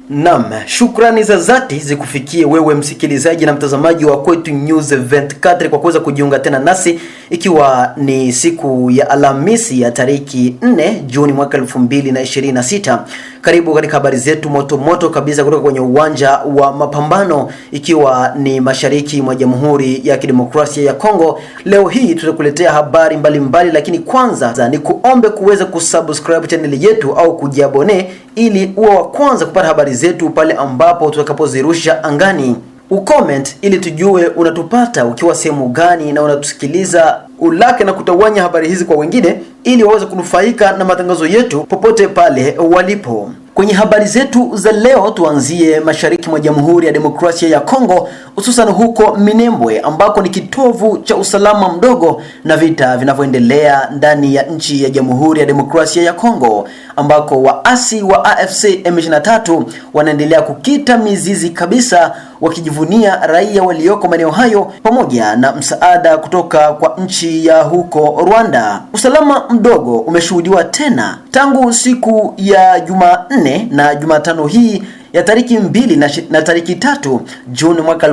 Naam, shukrani za dhati zikufikie wewe msikilizaji na mtazamaji wa Kwetu News 24 kwa kuweza kujiunga tena nasi, ikiwa ni siku ya Alhamisi ya tariki 4 Juni mwaka 2026. Karibu katika habari zetu moto kabisa kutoka kwenye uwanja wa mapambano, ikiwa ni mashariki mwa Jamhuri ya Kidemokrasia ya Kongo. Leo hii tutakuletea habari mbalimbali, lakini kwanza ni kuombe kuweza kusubscribe channel yetu au kujiabone ili uwe wa kwanza kupata habari zetu pale ambapo tutakapozirusha angani. Ucomment ili tujue unatupata ukiwa sehemu gani na unatusikiliza, ulake na kutawanya habari hizi kwa wengine ili waweze kunufaika na matangazo yetu popote pale walipo. Kwenye habari zetu za leo tuanzie mashariki mwa Jamhuri ya Demokrasia ya Kongo, hususan huko Minembwe ambako ni kitovu cha usalama mdogo na vita vinavyoendelea ndani ya nchi ya Jamhuri ya Demokrasia ya Kongo, ambako waasi wa AFC M23 wanaendelea kukita mizizi kabisa, wakijivunia raia walioko maeneo hayo pamoja na msaada kutoka kwa nchi ya huko Rwanda. Usalama mdogo umeshuhudiwa tena tangu siku ya Jumanne na Jumatano hii ya tariki 2 na tariki 3 Juni mwaka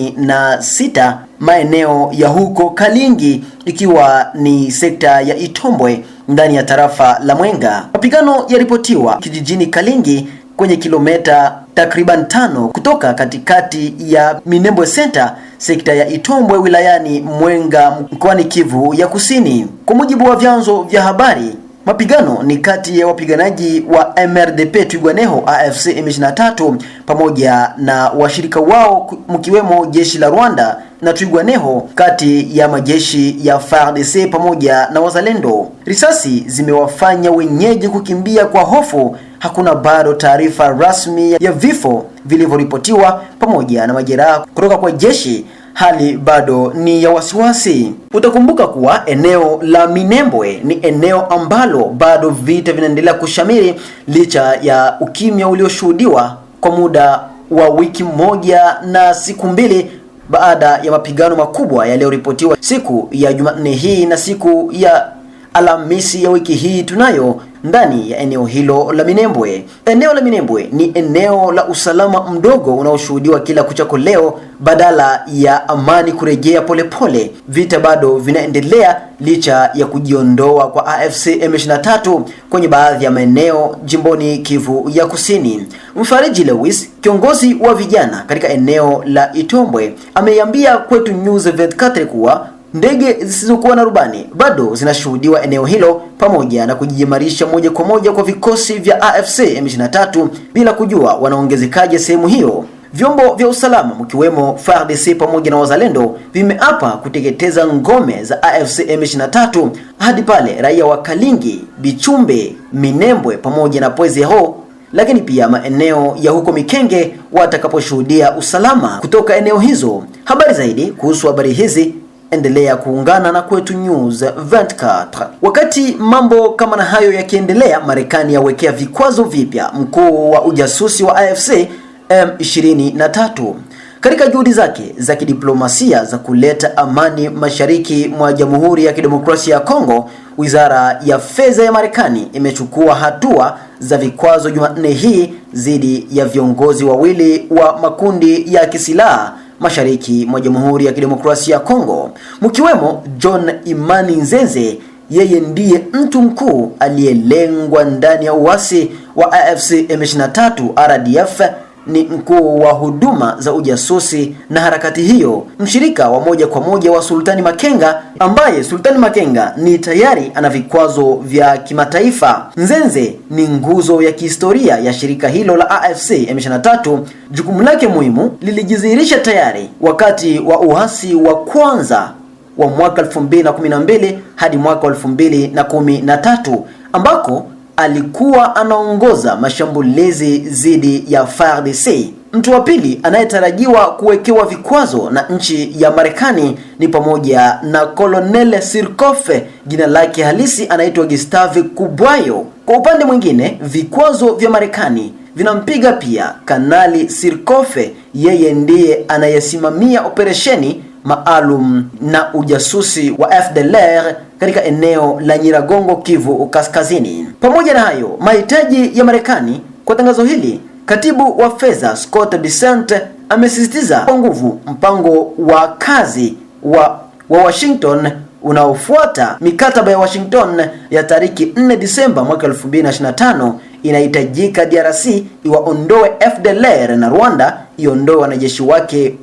2026 maeneo ya huko Kalingi, ikiwa ni sekta ya Itombwe ndani ya tarafa la Mwenga. Mapigano yaripotiwa kijijini Kalingi kwenye kilomita takriban 5 kutoka katikati ya Minembwe Center, sekta ya Itombwe wilayani Mwenga mkoani Kivu ya Kusini. Kwa mujibu wa vyanzo vya habari, mapigano ni kati ya wapiganaji wa MRDP Twirwaneho AFC M23 pamoja na washirika wao mkiwemo jeshi la Rwanda na Twirwaneho, kati ya majeshi ya FARDC pamoja na wazalendo. Risasi zimewafanya wenyeji kukimbia kwa hofu. Hakuna bado taarifa rasmi ya vifo vilivyoripotiwa pamoja na majeraha kutoka kwa jeshi. Hali bado ni ya wasiwasi. Utakumbuka kuwa eneo la Minembwe ni eneo ambalo bado vita vinaendelea kushamiri licha ya ukimya ulioshuhudiwa kwa muda wa wiki moja na siku mbili baada ya mapigano makubwa yaliyoripotiwa siku ya Jumanne hii na siku ya Alhamisi ya wiki hii tunayo ndani ya eneo hilo la Minembwe. Eneo la Minembwe ni eneo la usalama mdogo unaoshuhudiwa kila kuchako leo, badala ya amani kurejea polepole. Vita bado vinaendelea licha ya kujiondoa kwa AFC M23 kwenye baadhi ya maeneo jimboni Kivu ya Kusini. Mfariji Lewis, kiongozi wa vijana katika eneo la Itombwe, ameiambia Kwetu News 24 kuwa ndege zisizokuwa na rubani bado zinashuhudiwa eneo hilo, pamoja na kujiimarisha moja kwa moja kwa vikosi vya AFC M23 bila kujua wanaongezekaje sehemu hiyo. Vyombo vya usalama mkiwemo FARDC pamoja na wazalendo vimeapa kuteketeza ngome za AFC M23 hadi pale raia wa Kalingi, Bichumbe, Minembwe pamoja na Pwezeho, lakini pia maeneo ya huko Mikenge watakaposhuhudia usalama kutoka eneo hizo. Habari zaidi kuhusu habari hizi endelea kuungana na Kwetu News 24. Wakati mambo kama na hayo yakiendelea, Marekani yawekea vikwazo vipya mkuu wa ujasusi wa AFC M23 katika juhudi zake za kidiplomasia za kuleta amani mashariki mwa Jamhuri ya Kidemokrasia ya Kongo. Wizara ya Fedha ya Marekani imechukua hatua za vikwazo Jumanne hii dhidi ya viongozi wawili wa makundi ya kisilaha mashariki mwa Jamhuri ya Kidemokrasia ya Kongo, mkiwemo John Imani Nzenze. Yeye ndiye mtu mkuu aliyelengwa ndani ya uasi wa AFC M23 RDF. Ni mkuu wa huduma za ujasusi na harakati hiyo, mshirika wa moja kwa moja wa Sultani Makenga, ambaye Sultani Makenga ni tayari ana vikwazo vya kimataifa. Nzenze ni nguzo ya kihistoria ya shirika hilo la AFC M23. Jukumu lake muhimu lilijidhihirisha tayari wakati wa uasi wa kwanza wa mwaka 2012 hadi mwaka 2013 ambako alikuwa anaongoza mashambulizi dhidi ya FARDC. Mtu wa pili anayetarajiwa kuwekewa vikwazo na nchi ya Marekani ni pamoja na Colonel Sirkoff, jina lake halisi anaitwa Gustave Kubwayo. Kwa upande mwingine, vikwazo vya Marekani vinampiga pia Kanali Sirkoff. Yeye ndiye anayesimamia operesheni maalum na ujasusi wa FDLR katika eneo la Nyiragongo, Kivu Kaskazini. Pamoja na hayo, mahitaji ya Marekani kwa tangazo hili Katibu wa fedha Scott Bessent amesisitiza kwa nguvu mpango wa kazi wa Washington unaofuata mikataba ya Washington ya tariki 4 Disemba mwaka 2025. Inahitajika DRC iwaondoe FDLR na Rwanda iondoe wanajeshi wake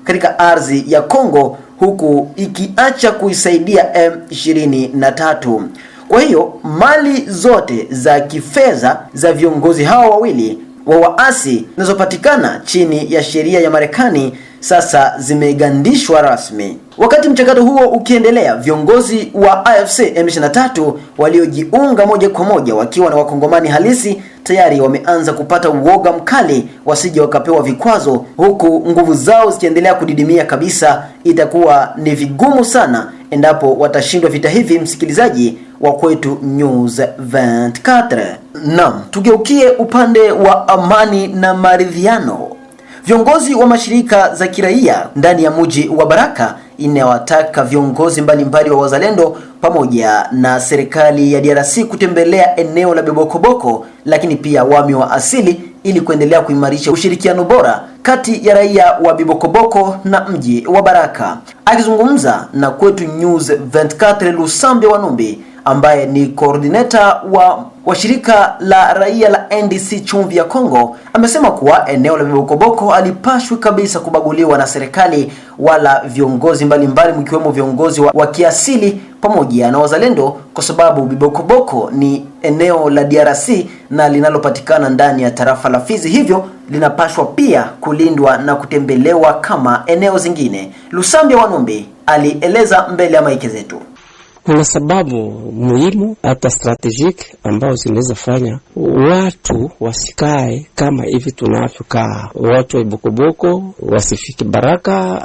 katika ardhi ya Kongo, huku ikiacha kuisaidia M23. Kwa hiyo mali zote za kifedha za viongozi hao wawili wa waasi zinazopatikana chini ya sheria ya Marekani sasa zimegandishwa rasmi. Wakati mchakato huo ukiendelea, viongozi wa AFC M23 waliojiunga moja kwa moja wakiwa na wakongomani halisi tayari wameanza kupata uoga mkali wasije wakapewa vikwazo, huku nguvu zao zikiendelea kudidimia kabisa. Itakuwa ni vigumu sana endapo watashindwa vita hivi, msikilizaji wa Kwetu News 24. Naam, tugeukie upande wa amani na maridhiano. Viongozi wa mashirika za kiraia ndani ya mji wa Baraka inawataka viongozi mbalimbali wa wazalendo pamoja na serikali ya DRC kutembelea eneo la Bibokoboko, lakini pia wami wa asili ili kuendelea kuimarisha ushirikiano bora kati ya raia wa Bibokoboko na mji wa Baraka. Akizungumza na Kwetu News 24, Lusambe Wanumbi ambaye ni coordinator wa shirika la raia la NDC Chumvi ya Kongo amesema kuwa eneo la Bibokoboko alipashwi kabisa kubaguliwa na serikali wala viongozi mbalimbali mkiwemo viongozi wa kiasili pamoja na wazalendo, kwa sababu Bibokoboko ni eneo la DRC na linalopatikana ndani ya tarafa la Fizi, hivyo linapashwa pia kulindwa na kutembelewa kama eneo zingine. Lusambe Wanumbi alieleza mbele ya maiki zetu. Kuna sababu muhimu hata strategic ambao zinaweza fanya watu wasikae kama hivi tunavyokaa. Watu wa Bibokoboko wasifike Baraka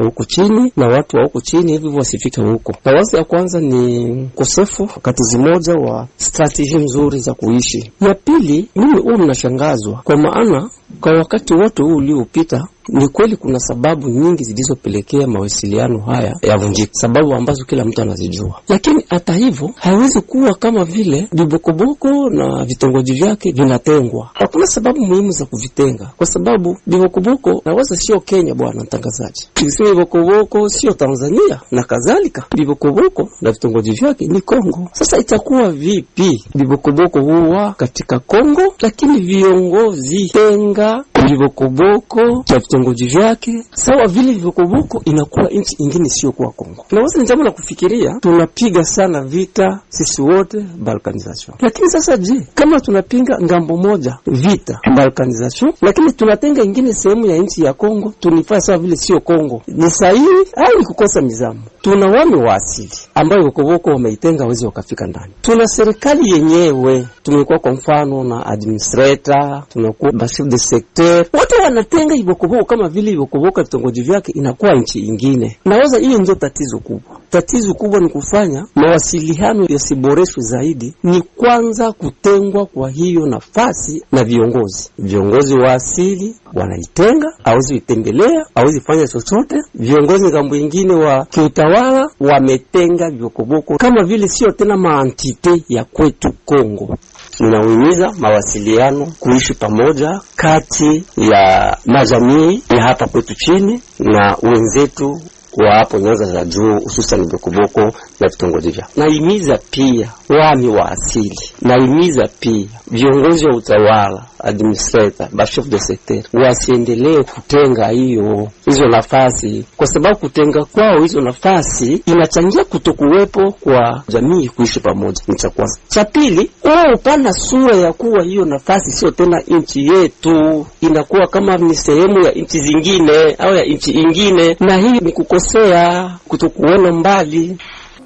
huko chini, na watu wa huko chini hivi wasifike huko. Na wazi ya kwanza ni kosefu wakati zimoja wa strategy nzuri za kuishi. Ya pili, mimi mnashangazwa kwa maana kwa wakati wote huu uliopita ni kweli kuna sababu nyingi zilizopelekea mawasiliano haya yavunjike, sababu ambazo kila mtu anazijua. Lakini hata hivyo haiwezi kuwa kama vile Bibokoboko na vitongoji vyake vinatengwa. Hakuna sababu muhimu za kuvitenga, kwa sababu Bibokoboko nawaza sio Kenya bwana mtangazaji. Tukisema Bibokoboko sio Tanzania na kadhalika. Bibokoboko na vitongoji vyake ni Kongo. Sasa itakuwa vipi Bibokoboko huwa katika Kongo lakini viongozi tenga Bibokoboko na vitongoji vyake sawa vile Bibokoboko inakuwa nchi nyingine sio kwa Kongo? Naweza ni jambo la kufikiria. Tunapiga sana vita sisi wote balkanization, lakini sasa je, kama tunapinga ngambo moja vita balkanization lakini tunatenga nyingine sehemu ya nchi ya Kongo tunifaa sawa vile sio Kongo, ni sahihi au ni kukosa mizamu? Tuna wami wa asili ambao Bibokoboko wameitenga wezi wakafika ndani. Tuna serikali yenyewe, tumekuwa kwa mfano na administrator, tunakuwa chef de secteur, wote wanatenga Bibokoboko kama vile Bibokoboko vitongoji vyake inakuwa nchi nyingine. Nawaza hiyo ndio tatizo kubwa. Tatizo kubwa ni kufanya mawasiliano yasiboreshwe zaidi, ni kwanza kutengwa kwa hiyo nafasi na viongozi. Viongozi wa asili wanaitenga, hawezi itembelea, hawezi fanya chochote. Viongozi ngambo nyingine wa kiutawala wametenga Bibokoboko kama vile sio tena maantite ya kwetu Kongo. Ninahimiza mawasiliano kuishi pamoja kati ya majamii ya hapa kwetu chini na wenzetu wa hapo Nyanza za juu, hususan Bibokoboko na vitongoji vyake. Nahimiza pia wami wa asili, nahimiza pia viongozi wa utawala, administrator, chef de secteur wasiendelee kutenga hizo nafasi, kwa sababu kutenga kwao hizo nafasi inachangia kutokuwepo kwa jamii kuishi pamoja. Ni cha kwanza. Cha pili, wao upana sura ya kuwa hiyo nafasi sio tena nchi yetu, inakuwa kama ni sehemu ya nchi zingine au ya nchi nyingine, na hii ni kukosea, kutokuona mbali.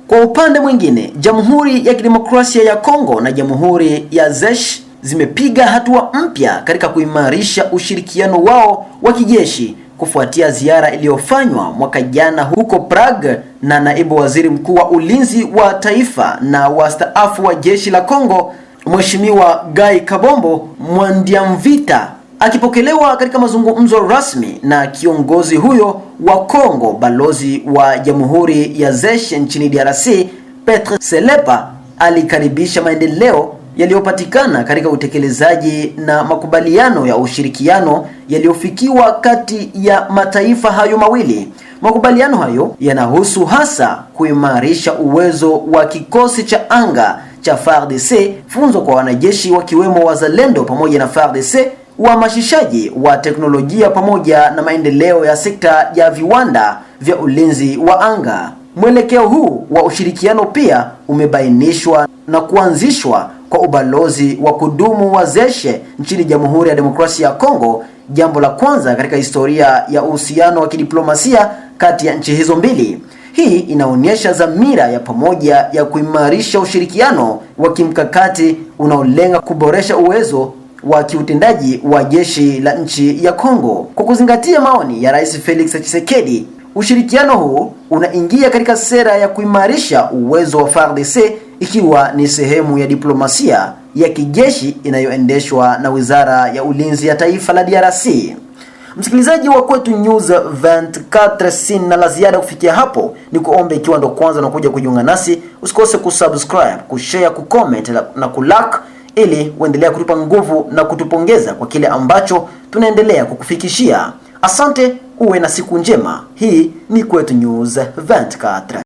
Kwa upande mwingine, Jamhuri ya Kidemokrasia ya Kongo na Jamhuri ya Zesh zimepiga hatua mpya katika kuimarisha ushirikiano wao wa kijeshi kufuatia ziara iliyofanywa mwaka jana huko Prague na naibu waziri mkuu wa ulinzi wa taifa na wastaafu wa jeshi la Kongo, Mheshimiwa Guy Kabombo Mwandiamvita, akipokelewa katika mazungumzo rasmi na kiongozi huyo wa Kongo. Balozi wa Jamhuri ya Zesh nchini DRC Petre Selepa alikaribisha maendeleo yaliyopatikana katika utekelezaji na makubaliano ya ushirikiano yaliyofikiwa kati ya mataifa hayo mawili. Makubaliano hayo yanahusu hasa kuimarisha uwezo wa kikosi cha anga cha FARDC, funzo kwa wanajeshi wakiwemo wazalendo pamoja na FARDC, uhamasishaji wa teknolojia pamoja na maendeleo ya sekta ya viwanda vya ulinzi wa anga. Mwelekeo huu wa ushirikiano pia umebainishwa na kuanzishwa kwa ubalozi wa kudumu wa Zeshe nchini Jamhuri ya Demokrasia ya Kongo, jambo la kwanza katika historia ya uhusiano wa kidiplomasia kati ya nchi hizo mbili. Hii inaonyesha dhamira ya pamoja ya kuimarisha ushirikiano wa kimkakati unaolenga kuboresha uwezo wa kiutendaji wa jeshi la nchi ya Kongo. Kwa kuzingatia maoni ya Rais Felix Tshisekedi, ushirikiano huu unaingia katika sera ya kuimarisha uwezo wa FARDC, ikiwa ni sehemu ya diplomasia ya kijeshi inayoendeshwa na Wizara ya Ulinzi ya Taifa la DRC. Msikilizaji wa Kwetu News 24, sina la ziada kufikia hapo. Ni kuombe ikiwa ndo kwanza unakuja kujiunga nasi, usikose kusubscribe, kushare, kucomment na kulike ili uendelea kutupa nguvu na kutupongeza kwa kile ambacho tunaendelea kukufikishia. Asante, uwe na siku njema. Hii ni Kwetu News 24.